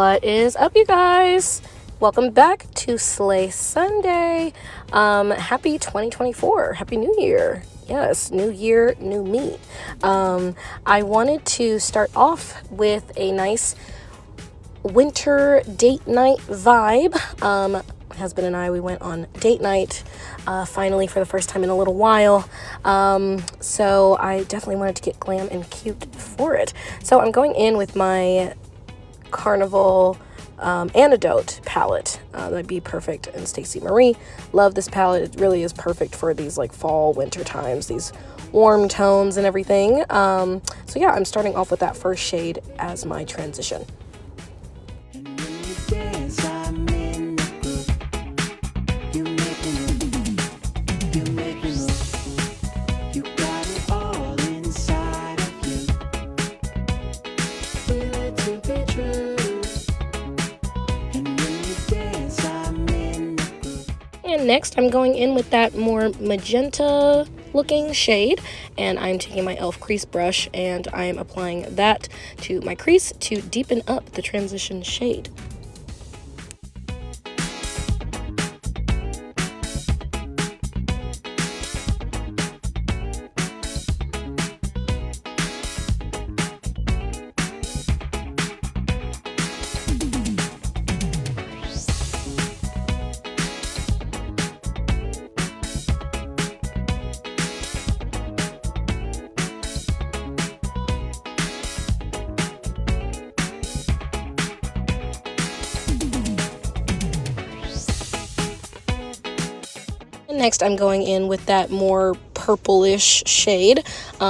What is up, you guys? Welcome back to Slay Sunday. Happy 2024. Happy New Year. Yes, new year, new me. I wanted to start off with a nice winter date night vibe. My husband and I, we went on date night finally for the first time in a little while. So I definitely wanted to get glam and cute for it. So I'm going in with my Carnival Antidote palette, the Bperfect and Stacey Marie. Love this palette. It really is perfect for these like fall, winter times, these warm tones and everything. So yeah, I'm starting off with that first shade as my transition. And next I'm going in with that more magenta looking shade, and I'm taking my e.l.f. crease brush and I'm applying that to my crease to deepen up the transition shade. Next, I'm going in with that more purplish shade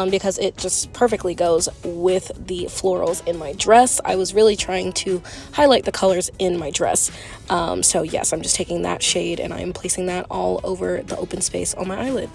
because it just perfectly goes with the florals in my dress. I was really trying to highlight the colors in my dress. So yes, I'm just taking that shade and I'm placing that all over the open space on my eyelid.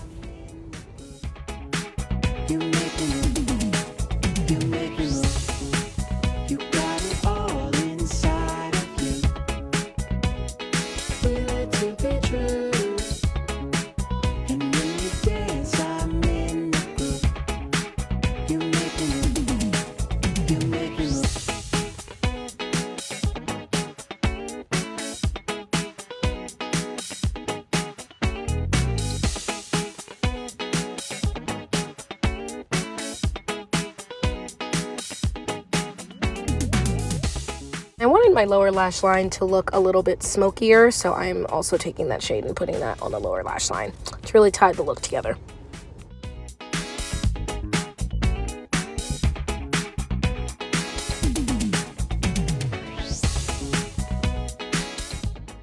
I wanted my lower lash line to look a little bit smokier, so I'm also taking that shade and putting that on the lower lash line to really tie the look together.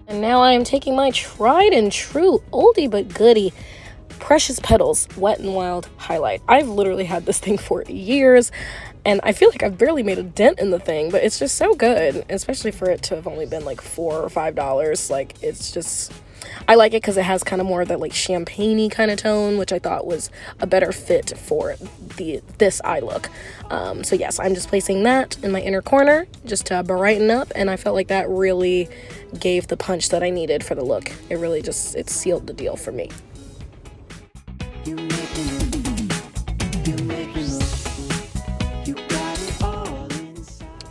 And now I am taking my tried and true oldie but goodie Precious Petals Wet n Wild highlight. I've literally had this thing for years and I feel like I've barely made a dent in the thing, but it's just so good, especially for it to have only been like $4 or $5. Like, it's just, I like it because it has kind of more of that like champagne-y kind of tone, which I thought was a better fit for this eye look. So yes, I'm just placing that in my inner corner just to brighten up, and I felt like that really gave the punch that I needed for the look. It really just, it sealed the deal for me.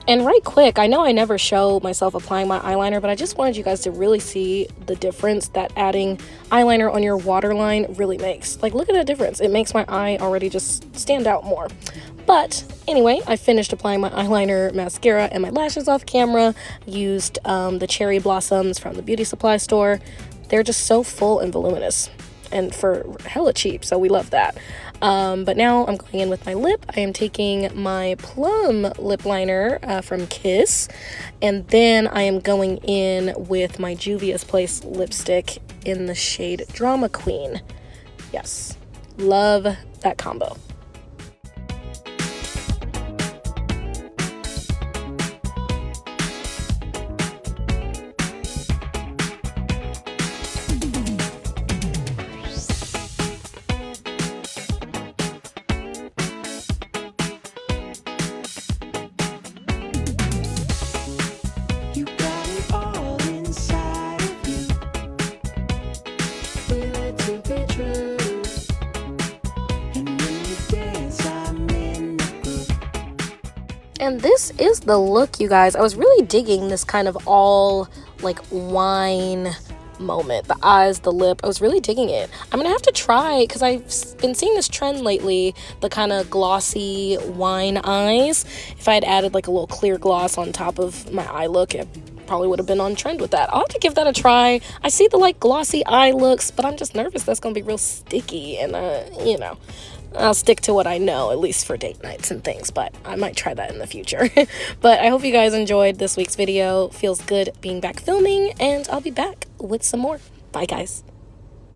And right quick, I know I never show myself applying my eyeliner, but I just wanted you guys to really see the difference that adding eyeliner on your waterline really makes. Like, look at that difference. It makes my eye already just stand out more. But anyway, I finished applying my eyeliner, mascara, and my lashes off camera. Used the Cherry Blossoms from the beauty supply store. They're just so full and voluminous, and for hella cheap, so we love that. But now I'm going in with my lip. I am taking my Plum lip liner from Kiss, and then I am going in with my Juvia's Place lipstick in the shade Drama Queen. Yes, love that combo. And this is the look, you guys. I was really digging this kind of all like wine moment, the eyes, the lip. I was really digging it. I'm gonna have to try, because I've been seeing this trend lately, the kind of glossy wine eyes. If I had added like a little clear gloss on top of my eye look, it probably would have been on trend with that. I'll have to give that a try. I see the like glossy eye looks, but I'm just nervous that's gonna be real sticky, and you know, I'll stick to what I know, at least for date nights and things, but I might try that in the future. But I hope you guys enjoyed this week's video. Feels good being back filming, and I'll be back with some more. Bye, guys.